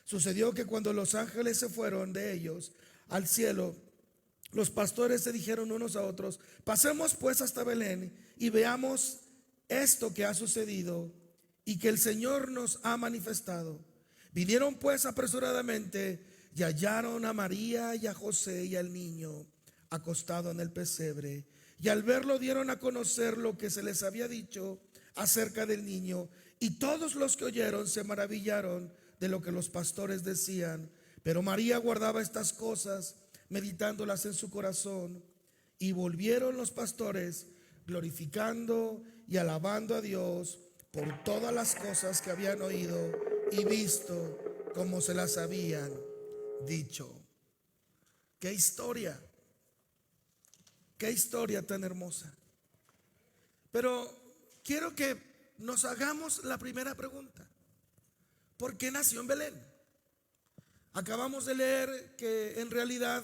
Sucedió que cuando los ángeles se fueron de ellos al cielo, los pastores se dijeron unos a otros: pasemos pues hasta Belén y veamos esto que ha sucedido y que el Señor nos ha manifestado. Vinieron pues apresuradamente y hallaron a María y a José y al niño acostado en el pesebre. Y al verlo dieron a conocer lo que se les había dicho acerca del niño. Y todos los que oyeron se maravillaron de lo que los pastores decían. Pero María guardaba estas cosas, meditándolas en su corazón. Y volvieron los pastores glorificando y alabando a Dios por todas las cosas que habían oído y visto, como se las habían dicho. ¡Qué historia! ¡Qué historia tan hermosa! Pero quiero que nos hagamos la primera pregunta: ¿por qué nació en Belén? Acabamos de leer que en realidad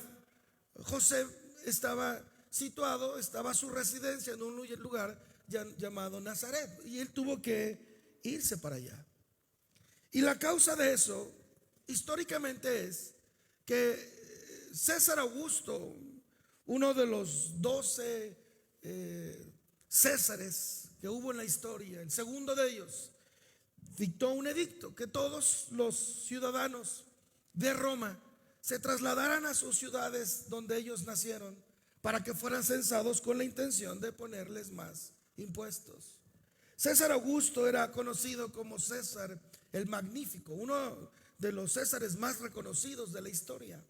José estaba situado, estaba su residencia en un lugar llamado Nazaret, y él tuvo que irse para allá. Y la causa de eso históricamente es que César Augusto, uno de los 12 Césares que hubo en la historia, el segundo de ellos, dictó un edicto que todos los ciudadanos de Roma se trasladaran a sus ciudades donde ellos nacieron para que fueran censados, con la intención de ponerles más impuestos. César Augusto era conocido como César el Magnífico, uno de los Césares más reconocidos de la historia.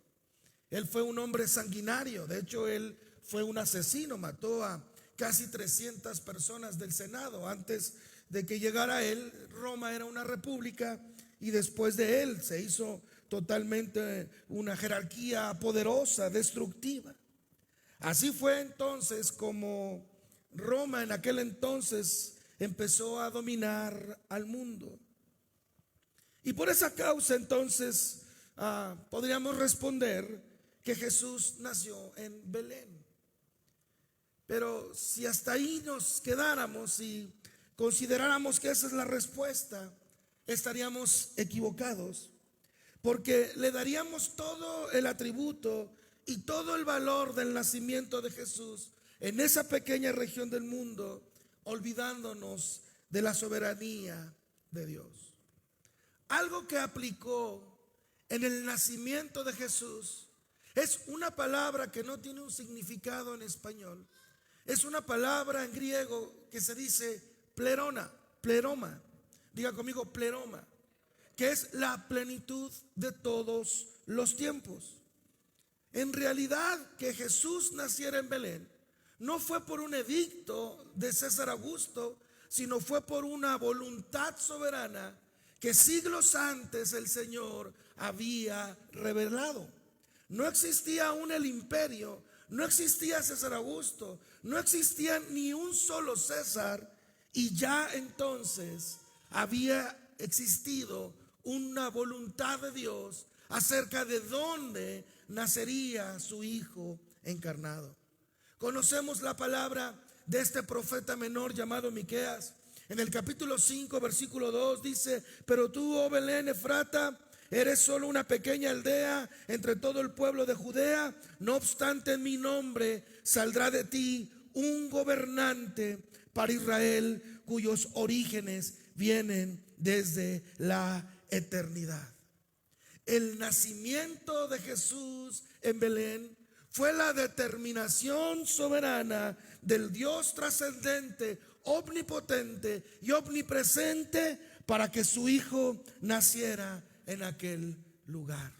Él fue un hombre sanguinario. De hecho, él fue un asesino, mató a casi 300 personas del Senado. Antes de que llegara él, Roma era una república, y después de él se hizo totalmente una jerarquía poderosa, destructiva. Así fue entonces como Roma en aquel entonces empezó a dominar al mundo. Y por esa causa entonces podríamos responder que Jesús nació en Belén. Pero si hasta ahí nos quedáramos y consideráramos que esa es la respuesta, estaríamos equivocados, porque le daríamos todo el atributo y todo el valor del nacimiento de Jesús en esa pequeña región del mundo, olvidándonos de la soberanía de Dios. Algo que aplicó en el nacimiento de Jesús es una palabra que no tiene un significado en español. Es una palabra en griego que se dice pleroma. Diga conmigo, pleroma, que es la plenitud de todos los tiempos. En realidad, que Jesús naciera en Belén no fue por un edicto de César Augusto, sino fue por una voluntad soberana que siglos antes el Señor había revelado. No existía aún el imperio, no existía César Augusto, no existía ni un solo César, y ya entonces había existido una voluntad de Dios acerca de dónde nacería su Hijo encarnado. Conocemos la palabra de este profeta menor llamado Miqueas. En el capítulo 5, versículo 2 dice: pero tú, oh Belén Efrata, eres solo una pequeña aldea entre todo el pueblo de Judea. No obstante, en mi nombre saldrá de ti un gobernante para Israel, cuyos orígenes vienen desde la eternidad. El nacimiento de Jesús en Belén fue la determinación soberana del Dios trascendente, omnipotente y omnipresente, para que su Hijo naciera en aquel lugar.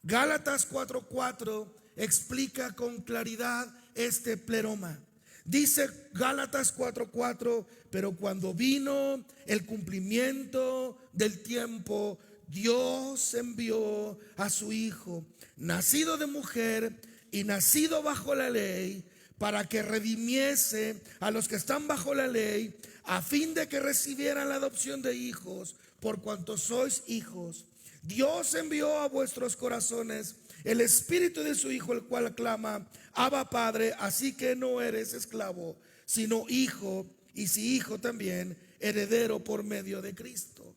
Gálatas 4:4 explica con claridad este pleroma. Dice Gálatas 4:4: pero cuando vino el cumplimiento del tiempo, Dios envió a su Hijo, nacido de mujer y nacido bajo la ley, para que redimiese a los que están bajo la ley, a fin de que recibieran la adopción de hijos. Por cuanto sois hijos, Dios envió a vuestros corazones el Espíritu de su Hijo, el cual clama: Abba, Padre. Así que no eres esclavo, sino hijo, y si hijo, también heredero por medio de Cristo.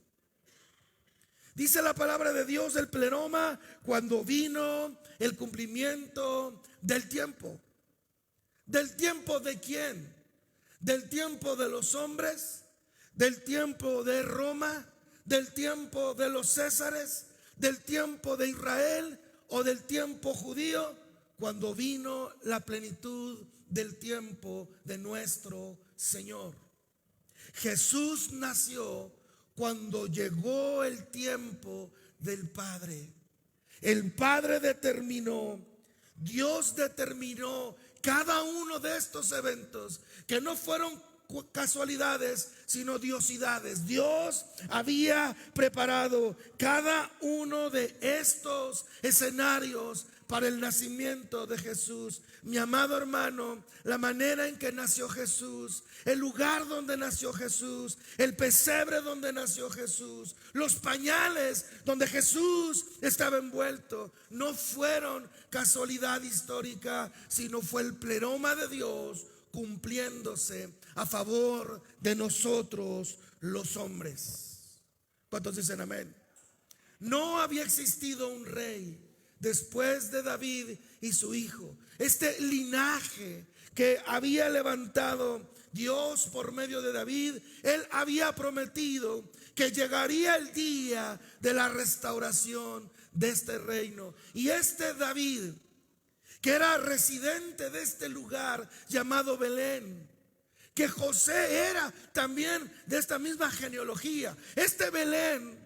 Dice la palabra de Dios, el pleroma, cuando vino el cumplimiento del tiempo. ¿Del tiempo de quién? ¿Del tiempo de los hombres? ¿Del tiempo de Roma? ¿Del tiempo de los Césares? ¿Del tiempo de Israel? ¿O del tiempo judío? Cuando vino la plenitud del tiempo de nuestro Señor. Jesús nació cuando llegó el tiempo del Padre. El Padre determinó, Dios determinó cada uno de estos eventos, que no fueron casualidades, sino diosidades. Dios había preparado cada uno de estos escenarios para el nacimiento de Jesús. Mi amado hermano, la manera en que nació Jesús, el lugar donde nació Jesús, el pesebre donde nació Jesús, los pañales donde Jesús estaba envuelto, no fueron casualidad histórica, sino fue el pleroma de Dios cumpliéndose a favor de nosotros los hombres. ¿Cuántos dicen amén? No había existido un rey después de David y su hijo. Este linaje que había levantado Dios por medio de David, él había prometido que llegaría el día de la restauración de este reino. Y este David, que era residente de este lugar llamado Belén, que José era también de esta misma genealogía. Este Belén,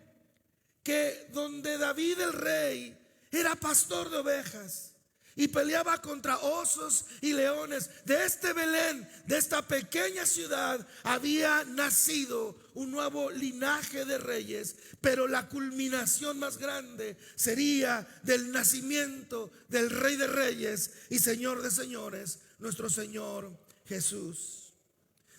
que donde David el rey era pastor de ovejas y peleaba contra osos y leones, de este Belén, de esta pequeña ciudad, había nacido un nuevo linaje de reyes. Pero la culminación más grande sería del nacimiento del Rey de Reyes y Señor de Señores, nuestro Señor Jesús.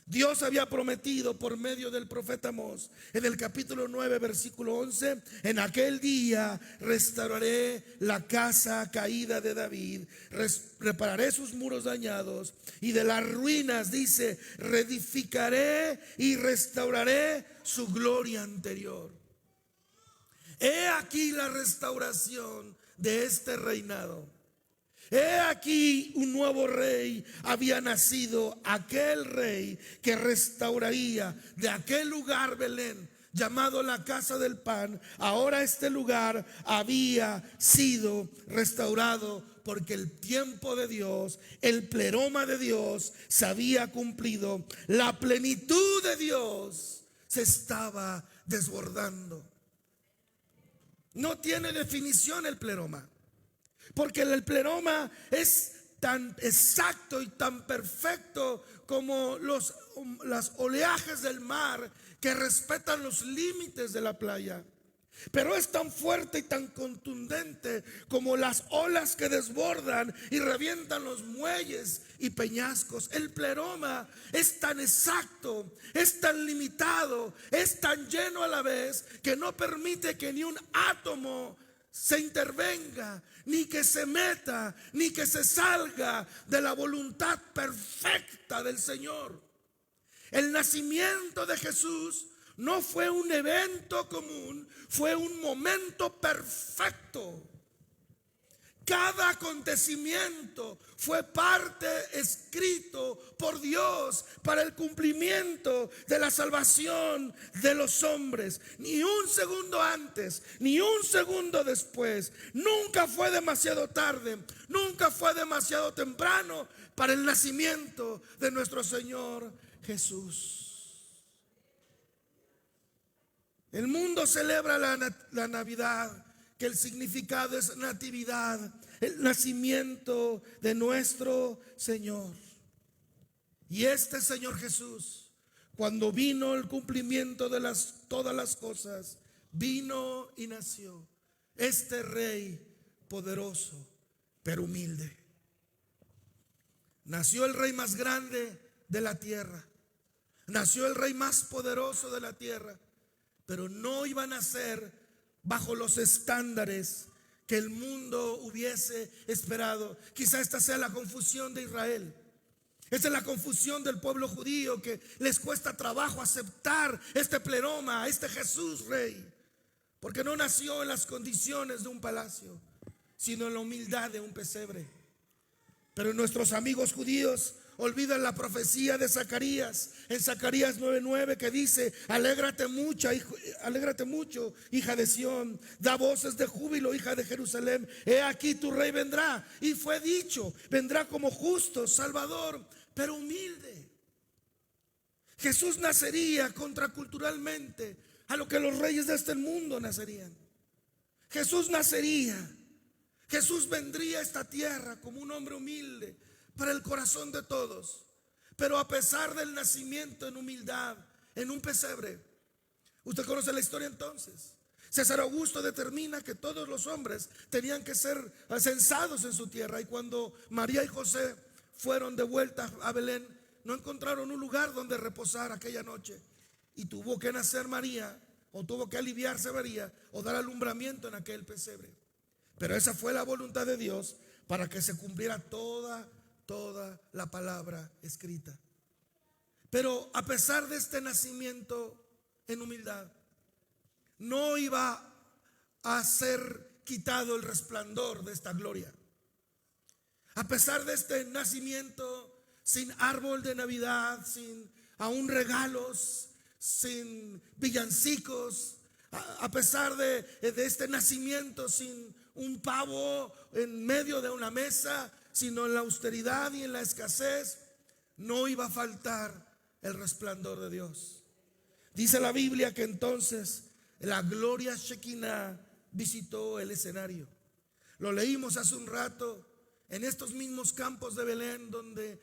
Dios había prometido por medio del profeta Amós en el capítulo 9 versículo 11: en aquel día restauraré la casa caída de David, repararé sus muros dañados, y de las ruinas, dice, reedificaré y restauraré su gloria anterior. He aquí la restauración de este reinado. He aquí un nuevo rey había nacido, aquel rey que restauraría de aquel lugar Belén, llamado la casa del pan. Ahora este lugar había sido restaurado porque el tiempo de Dios, el pleroma de Dios se había cumplido. La plenitud de Dios se estaba desbordando. No tiene definición el pleroma, porque el pleroma es tan exacto y tan perfecto como los oleajes del mar que respetan los límites de la playa. Pero es tan fuerte y tan contundente como las olas que desbordan y revientan los muelles y peñascos. El pleroma es tan exacto, es tan limitado, es tan lleno a la vez, que no permite que ni un átomo se intervenga, ni que se meta, ni que se salga de la voluntad perfecta del Señor. El nacimiento de Jesús no fue un evento común, fue un momento perfecto. Cada acontecimiento fue parte escrito por Dios para el cumplimiento de la salvación de los hombres. Ni un segundo antes, ni un segundo después. Nunca fue demasiado tarde, nunca fue demasiado temprano para el nacimiento de nuestro Señor Jesús. El mundo celebra la Navidad, que el significado es natividad, el nacimiento de nuestro Señor. Y este Señor Jesús, cuando vino el cumplimiento de todas las cosas, vino y nació este Rey poderoso, pero humilde. Nació el Rey más grande de la tierra, nació el Rey más poderoso de la tierra, pero no iba a nacer bajo los estándares que el mundo hubiese esperado. Quizá esta sea la confusión de Israel. Esta es la confusión del pueblo judío, que les cuesta trabajo aceptar este pleroma, este Jesús Rey, porque no nació en las condiciones de un palacio, sino en la humildad de un pesebre. Pero nuestros amigos judíos olvidan la profecía de Zacarías, en Zacarías 9:9, que dice: alégrate mucho, hija de Sión, da voces de júbilo, hija de Jerusalén, he aquí tu rey vendrá. Y fue dicho: vendrá como justo, salvador, pero humilde. Jesús nacería contraculturalmente a lo que los reyes de este mundo nacerían. Jesús nacería, Jesús vendría a esta tierra como un hombre humilde para el corazón de todos. Pero a pesar del nacimiento en humildad, en un pesebre, usted conoce la historia entonces. César Augusto determina que todos los hombres tenían que ser censados en su tierra. Y cuando María y José fueron de vuelta a Belén, no encontraron un lugar donde reposar aquella noche. Y tuvo que nacer María, o tuvo que aliviarse María, o dar alumbramiento en aquel pesebre. Pero esa fue la voluntad de Dios, para que se cumpliera toda la palabra escrita. Pero a pesar de este nacimiento en humildad, no iba a ser quitado el resplandor de esta gloria. A pesar de este nacimiento sin árbol de Navidad, sin aún regalos, sin villancicos, a pesar de este nacimiento sin un pavo en medio de una mesa, sino en la austeridad y en la escasez, no iba a faltar el resplandor de Dios. Dice la Biblia que entonces la gloria Shekinah visitó el escenario. Lo leímos hace un rato en estos mismos campos de Belén, donde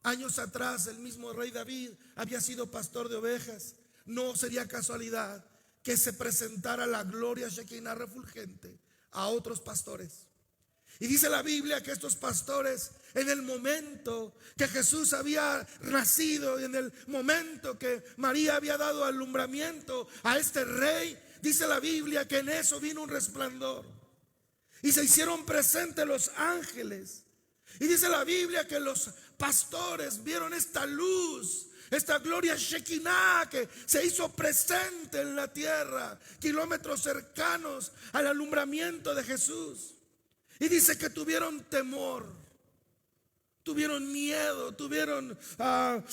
años atrás el mismo rey David había sido pastor de ovejas. No sería casualidad que se presentara la gloria Shekinah refulgente a otros pastores. Y dice la Biblia que estos pastores, en el momento que Jesús había nacido, y en el momento que María había dado alumbramiento a este rey, dice la Biblia que en eso vino un resplandor y se hicieron presentes los ángeles. Y dice la Biblia que los pastores vieron esta luz, esta gloria Shekinah que se hizo presente en la tierra, kilómetros cercanos al alumbramiento de Jesús. Y dice que tuvieron temor, tuvieron miedo,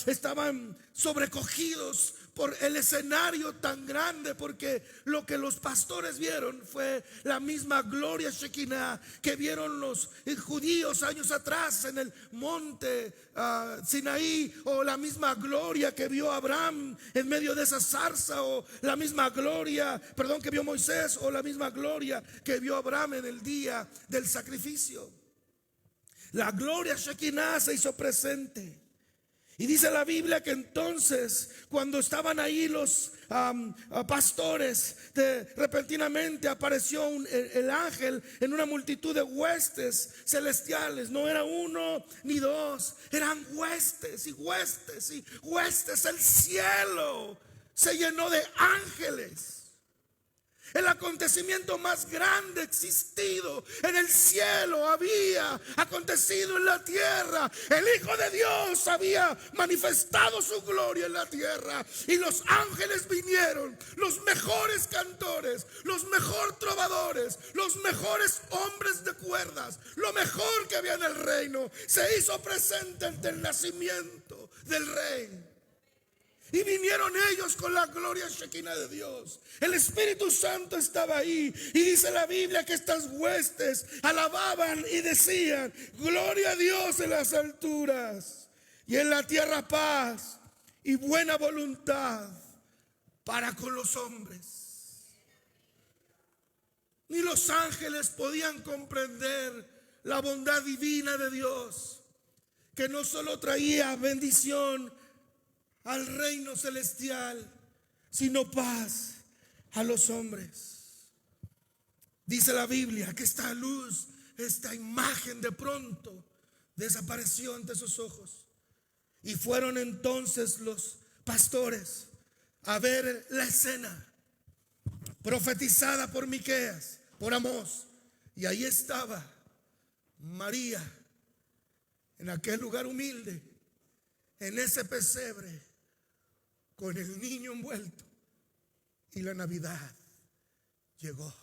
estaban sobrecogidos por el escenario tan grande, porque lo que los pastores vieron fue la misma gloria Shekinah que vieron los judíos años atrás en el monte Sinaí, o la misma gloria que vio Abraham en medio de esa zarza, o la misma gloria, que vio Moisés, o la misma gloria que vio Abraham en el día del sacrificio. La gloria Shekinah se hizo presente. Y dice la Biblia que entonces, cuando estaban ahí los pastores, repentinamente apareció el ángel en una multitud de huestes celestiales. No era uno ni dos, eran huestes y huestes y huestes. El cielo se llenó de ángeles. El acontecimiento más grande existido en el cielo había acontecido en la tierra. El Hijo de Dios había manifestado su gloria en la tierra, y los ángeles vinieron, los mejores cantores, los mejores trovadores, los mejores hombres de cuerdas, lo mejor que había en el reino, se hizo presente ante el nacimiento del rey. Y vinieron ellos con la gloria Shekinah de Dios. El Espíritu Santo estaba ahí. Y dice la Biblia que estas huestes alababan y decían: gloria a Dios en las alturas, y en la tierra paz y buena voluntad para con los hombres. Ni los ángeles podían comprender la bondad divina de Dios, que no solo traía bendición al reino celestial, sino paz a los hombres. Dice la Biblia que esta luz, esta imagen, de pronto desapareció ante sus ojos. Y fueron entonces los pastores a ver la escena profetizada por Miqueas, por Amós. Y ahí estaba María, en aquel lugar humilde, en ese pesebre, con el niño envuelto, y la Navidad llegó.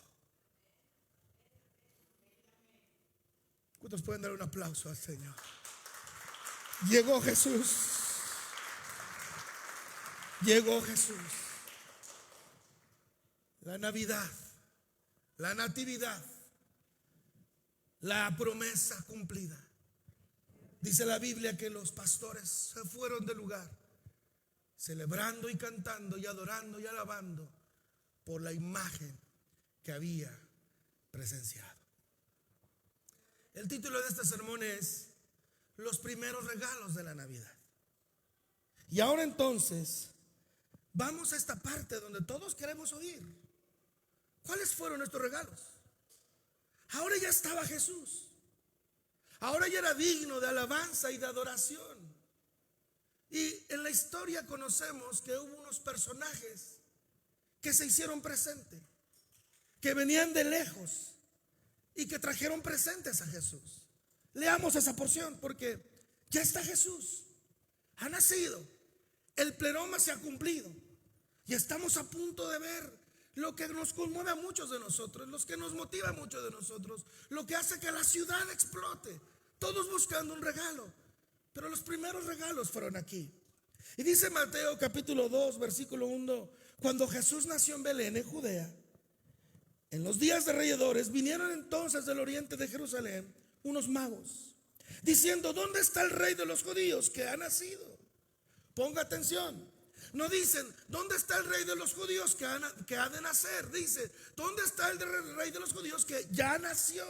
¿Cuántos pueden dar un aplauso al Señor? Llegó Jesús. Llegó Jesús. La Navidad, la Natividad, la promesa cumplida. Dice la Biblia que los pastores se fueron del lugar, celebrando y cantando y adorando y alabando por la imagen que había presenciado. El título de este sermón es Los primeros regalos de la Navidad. Y ahora entonces vamos a esta parte donde todos queremos oír. ¿Cuáles fueron estos regalos? Ahora ya estaba Jesús. Ahora ya era digno de alabanza y de adoración. Y en la historia conocemos que hubo unos personajes que se hicieron presentes, que venían de lejos y que trajeron presentes a Jesús. Leamos esa porción porque ya está Jesús. Ha nacido. El pleroma se ha cumplido. Y estamos a punto de ver lo que nos conmueve a muchos de nosotros, lo que nos motiva a muchos de nosotros, lo que hace que la ciudad explote, todos buscando un regalo. Pero los primeros regalos fueron aquí. Y dice Mateo capítulo 2 versículo 1: cuando Jesús nació en Belén, en Judea, en los días de Reyes, vinieron entonces del oriente de Jerusalén unos magos, diciendo: ¿dónde está el rey de los judíos que ha nacido? Ponga atención. No dicen: ¿dónde está el rey de los judíos que ha de nacer? Dice: ¿dónde está el rey de los judíos que ya nació?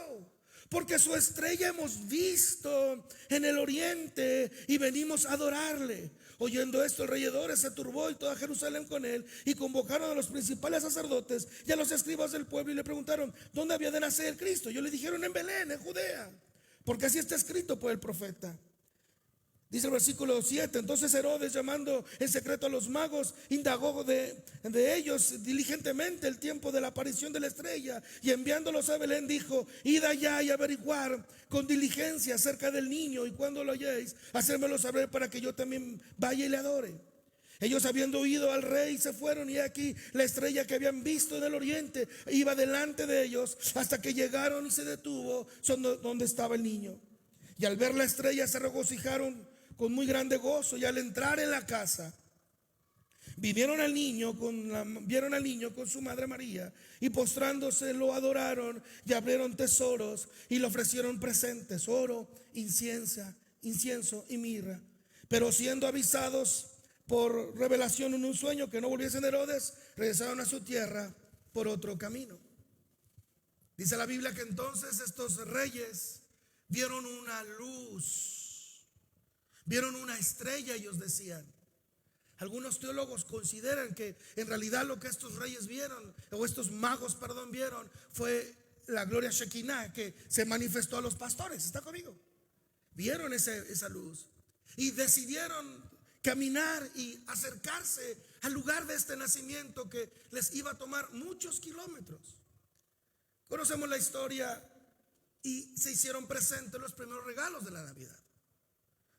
Porque su estrella hemos visto en el oriente y venimos a adorarle. Oyendo esto, el rey Herodes se turbó y toda Jerusalén con él, y convocaron a los principales sacerdotes y a los escribas del pueblo y le preguntaron: ¿dónde había de nacer el Cristo? Ellos le dijeron: en Belén, en Judea, porque así está escrito por el profeta. Dice el versículo 7: entonces Herodes, llamando en secreto a los magos, indagó de ellos diligentemente el tiempo de la aparición de la estrella, y enviándolos a Belén dijo: id allá y averiguar con diligencia acerca del niño, y cuando lo halléis, hacérmelo saber para que yo también vaya y le adore. Ellos, habiendo oído al rey, se fueron, y aquí la estrella que habían visto en el oriente iba delante de ellos hasta que llegaron y se detuvo donde estaba el niño. Y al ver la estrella se regocijaron con muy grande gozo, y al entrar en la casa vieron al niño con su madre María, y postrándose lo adoraron, y abrieron tesoros y le ofrecieron presentes: oro, incienso y mirra. Pero siendo avisados por revelación en un sueño que no volviesen a Herodes, regresaron a su tierra por otro camino. Dice la Biblia que entonces estos reyes vieron una luz. Vieron una estrella, ellos decían. Algunos teólogos consideran que en realidad lo que estos reyes vieron, o estos magos, vieron, fue la gloria Shekinah que se manifestó a los pastores. ¿Está conmigo? Vieron esa luz y decidieron caminar y acercarse al lugar de este nacimiento que les iba a tomar muchos kilómetros. Conocemos la historia y se hicieron presentes los primeros regalos de la Navidad.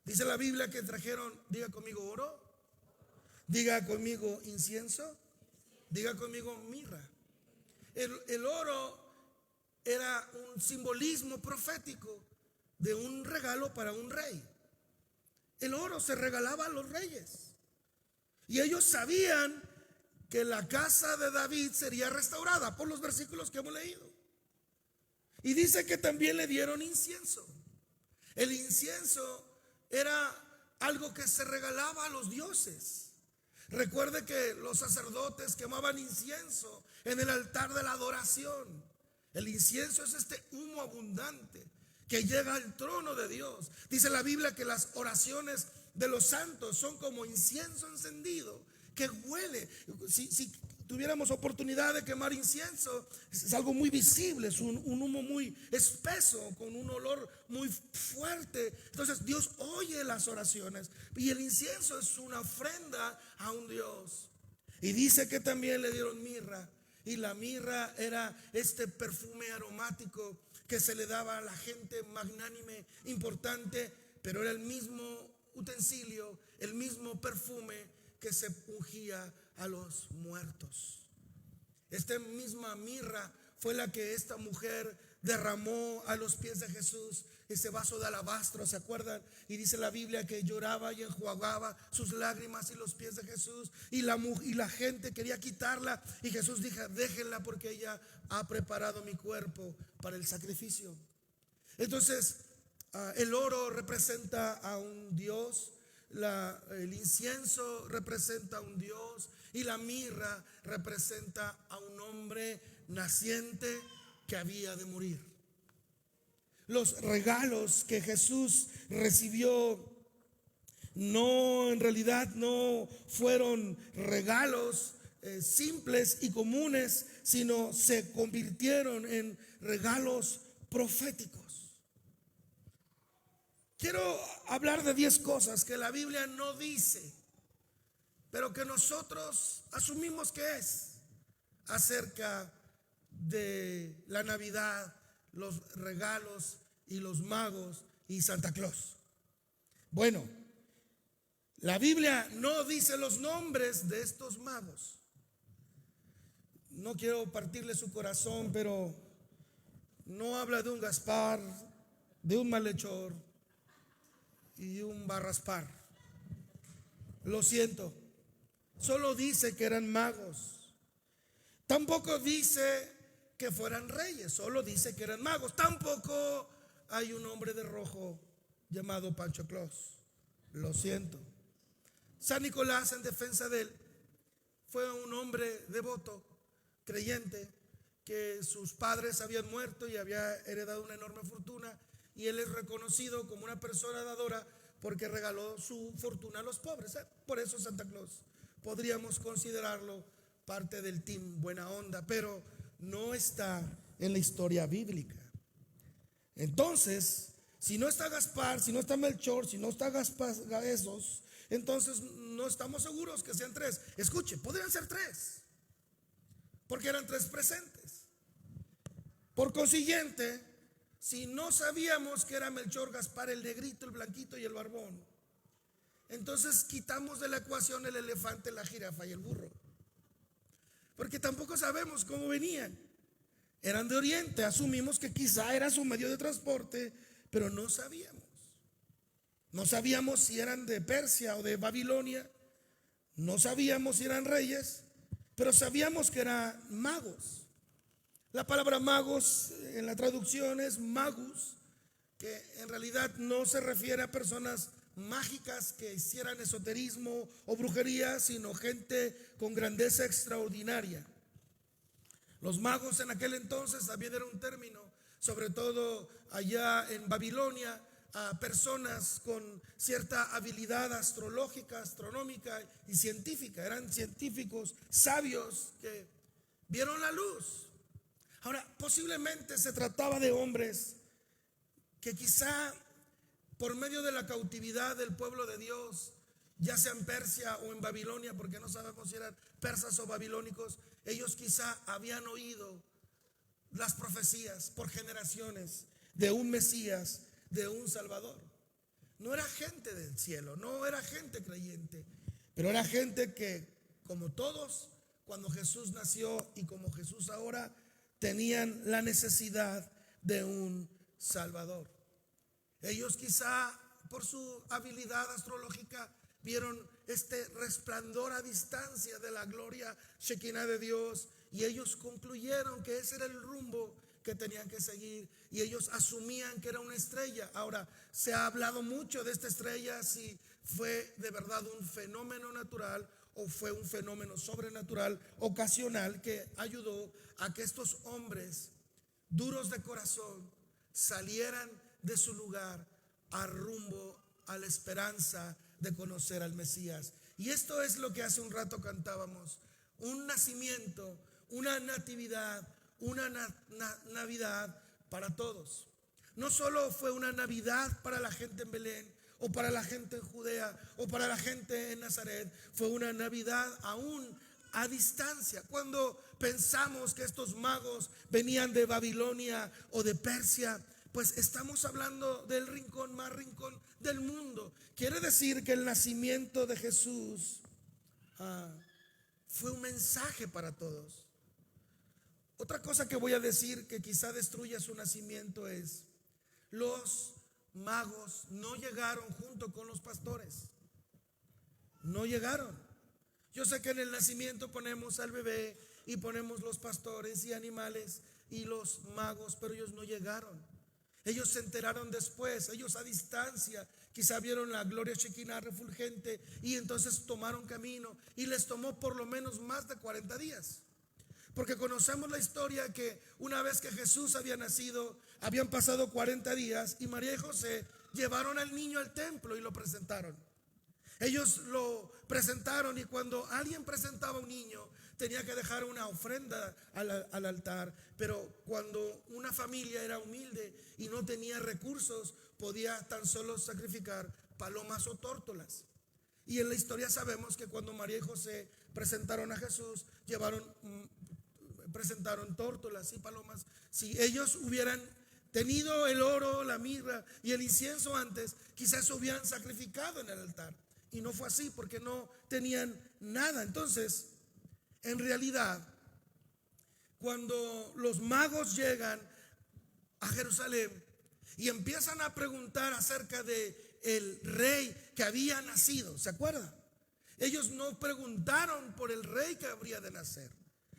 Dice la Biblia que trajeron, diga conmigo, oro, diga conmigo incienso, diga conmigo mirra. El oro era un simbolismo profético de un regalo para un rey. El oro se regalaba a los reyes, y ellos sabían que la casa de David sería restaurada por los versículos que hemos leído. Y dice que también le dieron incienso. El incienso era algo que se regalaba a los dioses. Recuerde que los sacerdotes quemaban incienso en el altar de la adoración. El incienso es este humo abundante que llega al trono de Dios. Dice la Biblia que las oraciones de los santos son como incienso encendido que huele. Si tuviéramos oportunidad de quemar incienso, es algo muy visible, es un humo muy espeso, con un olor muy fuerte. Entonces Dios oye las oraciones, y el incienso es una ofrenda a un Dios. Y dice que también le dieron mirra, y la mirra era este perfume aromático que se le daba a la gente magnánime, importante, pero era el mismo utensilio, el mismo perfume que se ungía a los muertos. Esta misma mirra fue la que esta mujer derramó a los pies de Jesús, ese vaso de alabastro, ¿se acuerdan? Y dice la Biblia que lloraba y enjuagaba sus lágrimas y los pies de Jesús, y la gente quería quitarla, y Jesús dijo: déjenla, porque ella ha preparado mi cuerpo para el sacrificio. Entonces, el oro representa a un Dios, el incienso representa a un Dios, y la mirra representa a un hombre naciente que había de morir. Los regalos que Jesús recibió en realidad no fueron regalos simples y comunes, sino se convirtieron en regalos proféticos. Quiero hablar de 10 cosas que la Biblia no dice, pero que nosotros asumimos que es acerca de la Navidad, los regalos y los magos y Santa Claus. Bueno, la Biblia no dice los nombres de estos magos. No quiero partirle su corazón, pero no habla de un Gaspar, de un malhechor y un Barraspar. Lo siento. Solo dice que eran magos. Tampoco dice que fueran reyes, solo dice que eran magos. Tampoco hay un hombre de rojo llamado Pancho Claus. Lo siento. San Nicolás, en defensa de él, fue un hombre devoto, creyente, que sus padres habían muerto y había heredado una enorme fortuna, y él es reconocido como una persona dadora porque regaló su fortuna a los pobres. Por eso Santa Claus podríamos considerarlo parte del team buena onda, pero no está en la historia bíblica. Entonces, si no está Gaspar, si no está Melchor, si no está Gaspar, esos, entonces no estamos seguros que sean 3. Escuche, podrían ser 3, porque eran 3 presentes. Por consiguiente, si no sabíamos que era Melchor, Gaspar, el negrito, el blanquito y el barbón, entonces quitamos de la ecuación el elefante, la jirafa y el burro, porque tampoco sabemos cómo venían. Eran de Oriente, asumimos que quizá era su medio de transporte, pero no sabíamos. No sabíamos si eran de Persia o de Babilonia, no sabíamos si eran reyes, pero sabíamos que eran magos. La palabra magos en la traducción es magus, que en realidad no se refiere a personas mágicas que hicieran esoterismo o brujería, sino gente con grandeza extraordinaria. Los magos en aquel entonces también era un término, sobre todo allá en Babilonia, a personas con cierta habilidad astrológica, astronómica y científica. Eran científicos sabios que vieron la luz. Ahora, posiblemente se trataba de hombres que quizá por medio de la cautividad del pueblo de Dios, ya sea en Persia o en Babilonia, porque no sabemos si eran persas o babilónicos, ellos quizá habían oído las profecías por generaciones de un Mesías, de un Salvador. No era gente del cielo, no era gente creyente, pero era gente que, como todos, cuando Jesús nació y como Jesús ahora, tenían la necesidad de un Salvador. Ellos quizá por su habilidad astrológica vieron este resplandor a distancia de la gloria Shekinah de Dios, y ellos concluyeron que ese era el rumbo que tenían que seguir, y ellos asumían que era una estrella. Ahora, se ha hablado mucho de esta estrella, si fue de verdad un fenómeno natural o fue un fenómeno sobrenatural ocasional que ayudó a que estos hombres duros de corazón salieran de su lugar a rumbo a la esperanza de conocer al Mesías. Y esto es lo que hace un rato cantábamos: un nacimiento, una natividad, una Navidad para todos. No solo fue una Navidad para la gente en Belén o para la gente en Judea o para la gente en Nazaret, fue una Navidad aún a distancia. Cuando pensamos que estos magos venían de Babilonia o de Persia, pues estamos hablando del rincón más rincón del mundo. Quiere decir que el nacimiento de Jesús fue un mensaje para todos. Otra cosa que voy a decir que quizá destruya su nacimiento es: los magos no llegaron junto con los pastores. No llegaron. Yo sé que en el nacimiento ponemos al bebé y ponemos los pastores y animales y los magos, pero ellos no llegaron. Ellos se enteraron después, ellos a distancia quizá vieron la gloria Shekinah refulgente y entonces tomaron camino, y les tomó por lo menos más de 40 días. Porque conocemos la historia que una vez que Jesús había nacido, habían pasado 40 días y María y José llevaron al niño al templo y lo presentaron. Ellos lo presentaron, y cuando alguien presentaba a un niño tenía que dejar una ofrenda al altar. Pero cuando una familia era humilde y no tenía recursos, podía tan solo sacrificar palomas o tórtolas. Y en la historia sabemos que cuando María y José presentaron a Jesús, presentaron tórtolas y palomas. Si ellos hubieran tenido el oro, la mirra y el incienso antes, quizás se hubieran sacrificado en el altar. Y no fue así porque no tenían nada. Entonces, en realidad, cuando los magos llegan a Jerusalén y empiezan a preguntar acerca de el rey que había nacido, ¿se acuerdan? Ellos no preguntaron por el rey que habría de nacer,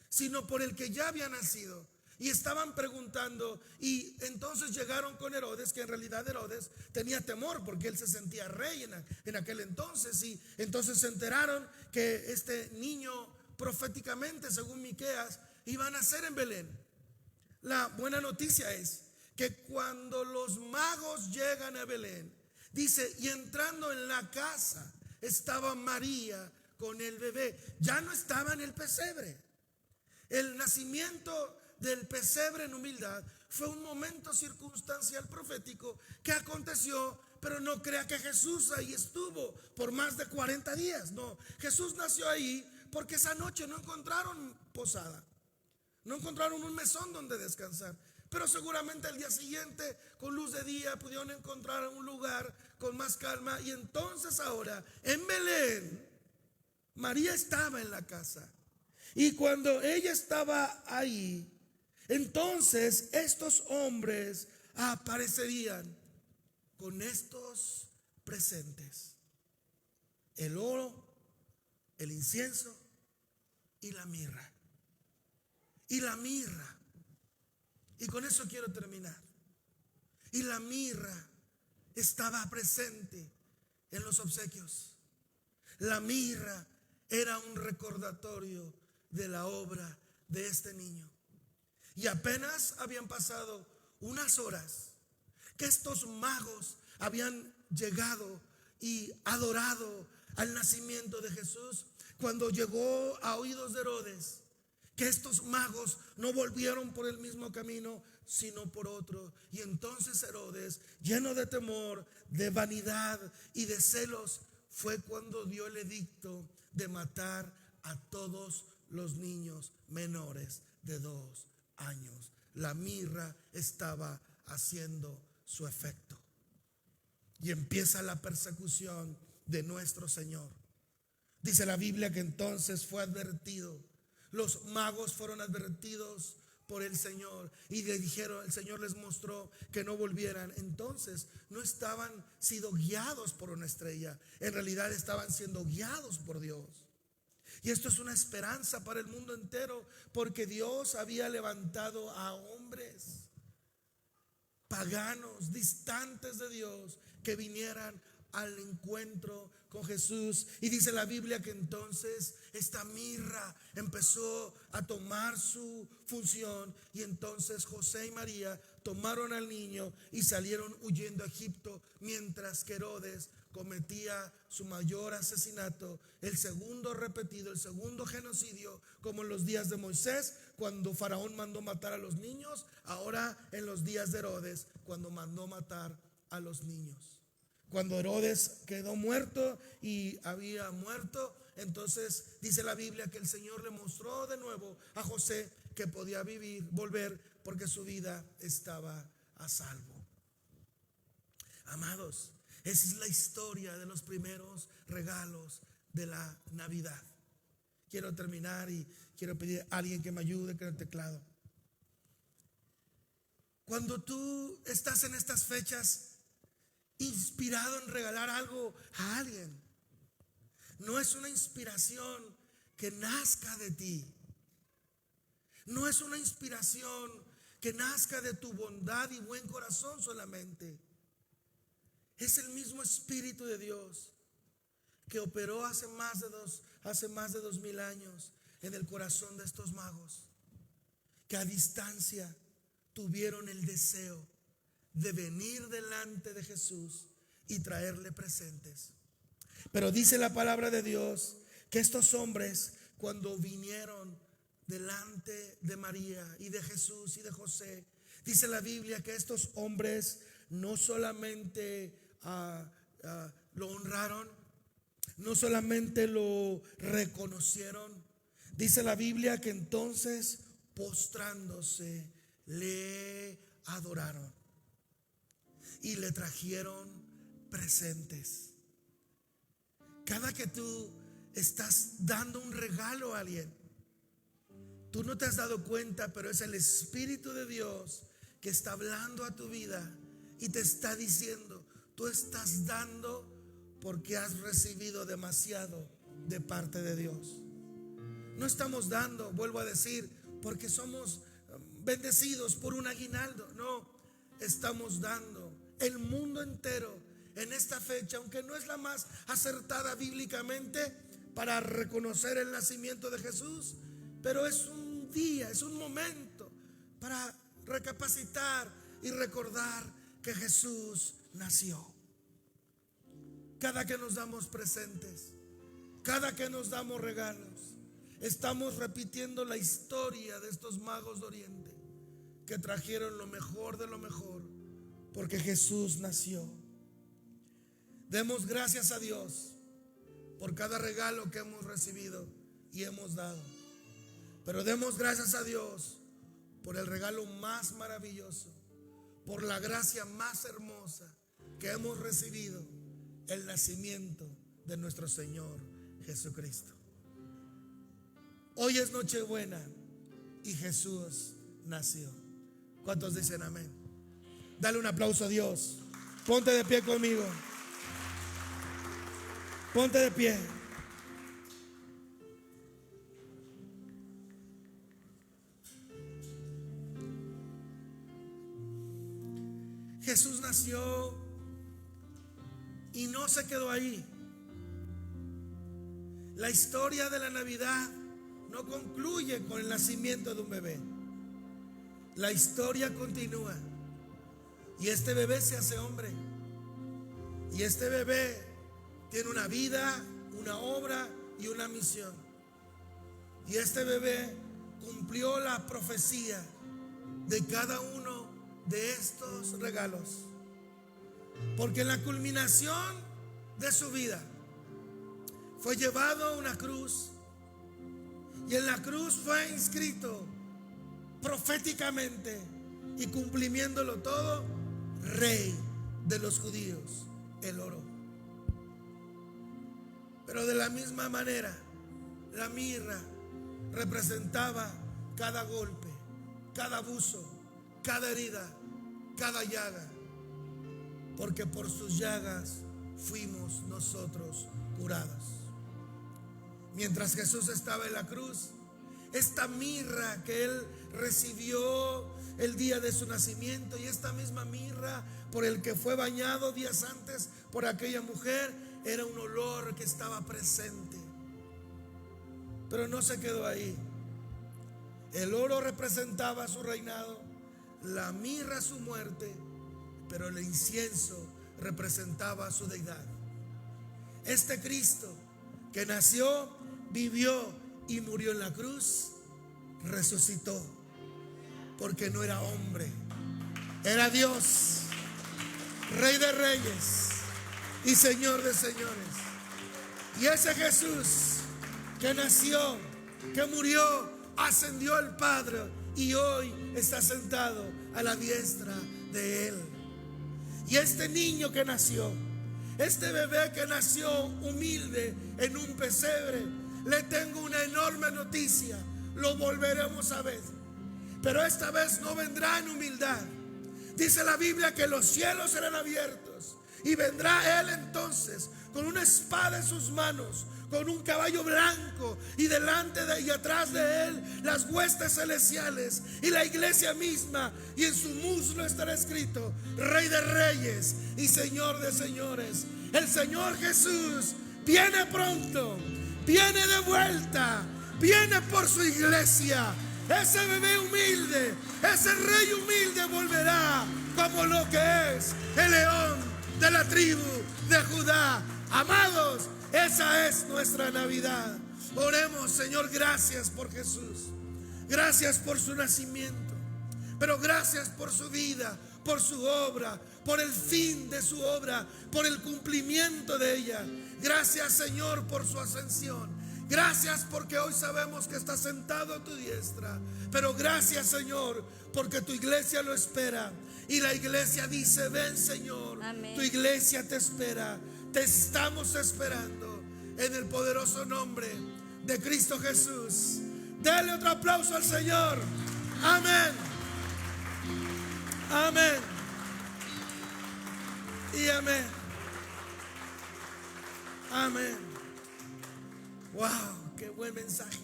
sino por el que ya había nacido. Y estaban preguntando, y entonces llegaron con Herodes, que en realidad Herodes tenía temor porque él se sentía rey en aquel entonces. Y entonces se enteraron que este niño proféticamente, según Miqueas, iba a nacer en Belén. La buena noticia es que cuando los magos llegan a Belén, dice, y entrando en la casa estaba María con el bebé. Ya no estaba en el pesebre. El nacimiento del pesebre en humildad fue un momento circunstancial profético que aconteció, pero no crea que Jesús ahí estuvo por más de 40 días. No, Jesús nació ahí porque esa noche no encontraron posada, no encontraron un mesón donde descansar. Pero seguramente el día siguiente, con luz de día, pudieron encontrar un lugar con más calma. Y entonces ahora en Belén, María estaba en la casa. Y cuando ella estaba ahí, entonces estos hombres aparecerían con estos presentes: el oro, el incienso y la mirra. Y la mirra, y con eso quiero terminar. Y la mirra estaba presente en los obsequios. La mirra era un recordatorio de la obra de este niño. Y apenas habían pasado unas horas que estos magos habían llegado y adorado al nacimiento de Jesús, cuando llegó a oídos de Herodes que estos magos no volvieron por el mismo camino, sino por otro. Y entonces Herodes, lleno de temor, de vanidad y de celos, fue cuando dio el edicto de matar a todos los niños menores de 2 años. La mirra estaba haciendo su efecto. Y empieza la persecución de nuestro Señor. Dice la Biblia que entonces fue advertido. Los magos fueron advertidos por el Señor y le dijeron, el Señor les mostró que no volvieran. Entonces no estaban siendo guiados por una estrella, en realidad estaban siendo guiados por Dios. Y esto es una esperanza para el mundo entero, porque Dios había levantado a hombres paganos, distantes de Dios, que vinieran al encuentro con Jesús. Y dice la Biblia que entonces esta mirra empezó a tomar su función, y entonces José y María tomaron al niño y salieron huyendo a Egipto, mientras que Herodes cometía su mayor asesinato, el segundo repetido, el segundo genocidio, como en los días de Moisés, cuando Faraón mandó matar a los niños. Ahora en los días de Herodes, cuando mandó matar a los niños. Cuando Herodes quedó muerto y había muerto, entonces dice la Biblia que el Señor le mostró de nuevo a José que podía volver, porque su vida estaba a salvo. Amados, esa es la historia de los primeros regalos de la Navidad. Quiero terminar y quiero pedir a alguien que me ayude con el teclado. Cuando tú estás en estas fechas inspirado en regalar algo a alguien, no es una inspiración que nazca de ti. No es una inspiración que nazca de tu bondad y buen corazón solamente. Es el mismo Espíritu de Dios que operó hace más de 2000 años en el corazón de estos magos, que a distancia tuvieron el deseo de venir delante de Jesús y traerle presentes. Pero dice la palabra de Dios que estos hombres, cuando vinieron delante de María y de Jesús y de José, dice la Biblia que estos hombres no solamente lo honraron, no solamente lo reconocieron. Dice la Biblia que entonces, postrándose, le adoraron y le trajeron presentes. Cada que tú estás dando un regalo a alguien, tú no te has dado cuenta, pero es el Espíritu de Dios que está hablando a tu vida y te está diciendo: tú estás dando porque has recibido demasiado de parte de Dios. No estamos dando, vuelvo a decir, porque somos bendecidos por un aguinaldo. No, estamos dando el mundo entero en esta fecha, aunque no es la más acertada bíblicamente para reconocer el nacimiento de Jesús, pero es un día, es un momento para recapacitar y recordar que Jesús nació. Cada que nos damos presentes, cada que nos damos regalos, estamos repitiendo la historia de estos magos de Oriente que trajeron lo mejor de lo mejor, porque Jesús nació. Demos gracias a Dios por cada regalo que hemos recibido y hemos dado, pero demos gracias a Dios por el regalo más maravilloso, por la gracia más hermosa que hemos recibido: el nacimiento de nuestro Señor Jesucristo. Hoy es Nochebuena y Jesús nació. ¿Cuántos dicen amén? Dale un aplauso a Dios. Ponte de pie conmigo. Ponte de pie. Jesús nació y no se quedó ahí. La historia de la Navidad no concluye con el nacimiento de un bebé. La historia continúa y este bebé se hace hombre, y este bebé tiene una vida, una obra y una misión. Y este bebé cumplió la profecía de cada uno de estos regalos, porque en la culminación de su vida fue llevado a una cruz, y en la cruz fue inscrito proféticamente y cumplimiéndolo todo: Rey de los judíos, el oro. Pero de la misma manera, la mirra representaba cada golpe, cada abuso, cada herida, cada llaga, porque por sus llagas fuimos nosotros curados. Mientras Jesús estaba en la cruz, esta mirra que él recibió el día de su nacimiento, y esta misma mirra por el que fue bañado días antes por aquella mujer, era un olor que estaba presente. Pero no se quedó ahí. El oro representaba su reinado, la mirra su muerte, pero el incienso representaba su deidad. Este Cristo que nació, vivió y murió en la cruz, resucitó, porque no era hombre, era Dios, Rey de reyes y Señor de señores. Y ese Jesús que nació, que murió, ascendió al Padre y hoy está sentado a la diestra de Él. Y este niño que nació, este bebé que nació humilde en un pesebre, le tengo una enorme noticia: lo volveremos a ver, pero esta vez no vendrá en humildad, Dice la Biblia que los cielos serán abiertos y vendrá Él entonces con una espada en sus manos, con un caballo blanco, y delante de y atrás de Él las huestes celestiales y la iglesia misma, y en su muslo estará escrito: Rey de reyes y Señor de señores. El Señor Jesús viene pronto, viene de vuelta, viene por su iglesia. Ese bebé humilde, ese rey humilde volverá como lo que es el león de la tribu de Judá. Amados, esa es nuestra Navidad. Oremos. Señor, gracias por Jesús, gracias por su nacimiento, pero gracias por su vida, por su obra, por el fin de su obra, por el cumplimiento de ella. Gracias, Señor, por su ascensión. Gracias porque hoy sabemos que está sentado a tu diestra. Pero gracias, Señor, porque tu iglesia lo espera. Y la iglesia dice: ven, Señor. Amén. Tu iglesia te espera. Te estamos esperando. En el poderoso nombre de Cristo Jesús. Dale otro aplauso al Señor. Amén. Amén. Y amén. Amén. Wow, qué buen mensaje.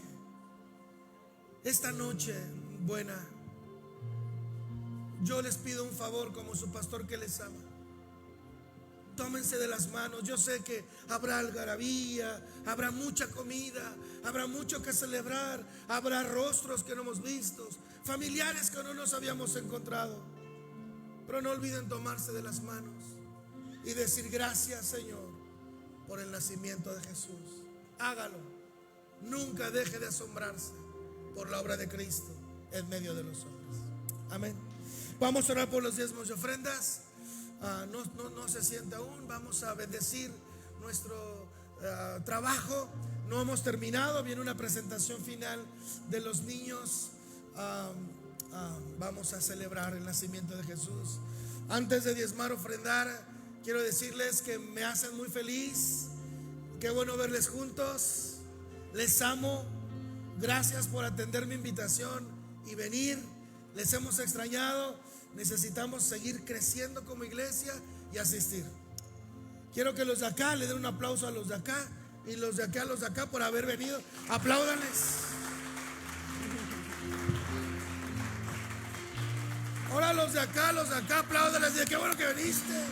Esta noche buena, yo les pido un favor como su pastor que les ama. Tómense de las manos. Yo sé que habrá algarabía, habrá mucha comida, habrá mucho que celebrar, habrá rostros que no hemos visto, familiares que no nos habíamos encontrado. Pero no olviden tomarse de las manos y decir: gracias, Señor, por el nacimiento de Jesús. Hágalo. Nunca deje de asombrarse por la obra de Cristo en medio de los hombres. Amén. Vamos a orar por los diezmos y ofrendas. No se sienta aún. Vamos a bendecir nuestro trabajo. No hemos terminado. Viene una presentación final de los niños. Vamos a celebrar el nacimiento de Jesús. Antes de diezmar, ofrendar, quiero decirles que me hacen muy feliz. Qué bueno verles juntos. Les amo. Gracias por atender mi invitación y venir. Les hemos extrañado. Necesitamos seguir creciendo como iglesia y asistir. Quiero que los de acá le den un aplauso a los de acá, y los de acá a los de acá por haber venido. Apláudanles. Ahora los de acá, apláudanles. Qué bueno que viniste.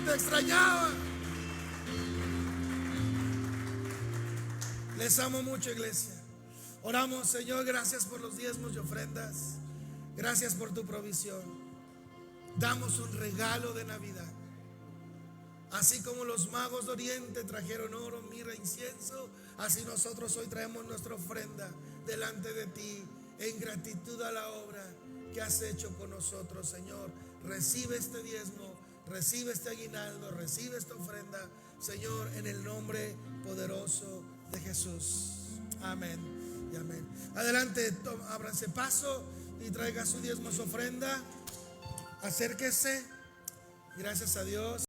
Te extrañaba. Les amo mucho, iglesia. Oramos. Señor, gracias por los diezmos y ofrendas. Gracias por tu provisión. Damos un regalo de Navidad. Así como los magos de Oriente trajeron oro, mirra, incienso, así nosotros hoy traemos nuestra ofrenda delante de ti en gratitud a la obra que has hecho con nosotros. Señor, recibe este diezmo, recibe este aguinaldo, recibe esta ofrenda, Señor, en el nombre poderoso de Jesús. Amén y amén. Adelante, ábranse paso y traiga su diezmo, su ofrenda. Acérquese. Gracias a Dios.